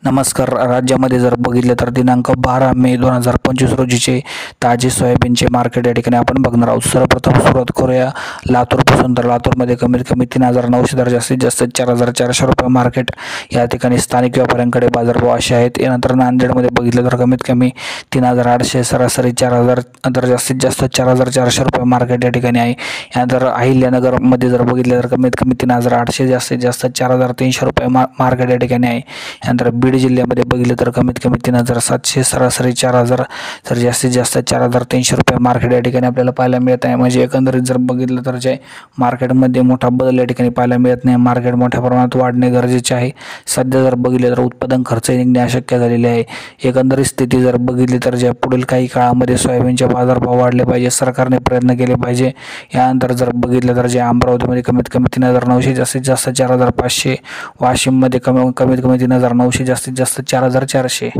नमस्कार. राज्यामध्ये जर बघितलं तर दिनांक 12 मे 2025 रोजीचे ताजे सोयाबीनचे मार्केट या ठिकाणी आपण बघणार आहोत. सर्वप्रथम सुरुवात करूया लातूरपासून. तर लातूरमध्ये कमीत कमी 3,900 तर जास्तीत जास्त 4,400 रुपये मार्केट या ठिकाणी स्थानिक व्यापाऱ्यांकडे बाजारभाव असे आहेत. यानंतर नांदेडमध्ये बघितलं तर कमीत कमी 3,800 सरासरी 4,000 तर जास्तीत जास्त 4,400 रुपये मार्केट या ठिकाणी आहे. यानंतर अहिल्यानगरमध्ये जर बघितलं तर कमीत कमी 3,800 जास्तीत जास्त 4,300 रुपये मार्केट या ठिकाणी आहे. यानंतर बीड जिल्ह्यामध्ये बघितलं तर कमीत कमी 3,700 सरासरी 4,000 तर जास्तीत जास्त 4,300 रुपये मार्केट या ठिकाणी आपल्याला पाहायला मिळत आहे. म्हणजे एकंदरीत जर बघितलं तर जे मार्केटमध्ये मोठा बदल या ठिकाणी पाहायला मिळत नाही. मार्केट मोठ्या प्रमाणात वाढणे गरजेचे आहे. सध्या जर बघितलं तर उत्पादन खर्च निघणे अशक्य झालेले आहे. एकंदरीत स्थिती जर बघितली तर ज्या पुढील काही काळामध्ये सोयाबीनचे बाजारभाव वाढले पाहिजे, सरकारने प्रयत्न केले पाहिजे. यानंतर जर बघितलं तर जे अमरावतीमध्ये कमीत कमी 3,900 जास्तीत जास्त 4,500, वाशिममध्ये कमीत कमी 3,900 जास्तीत जास्त 4,400.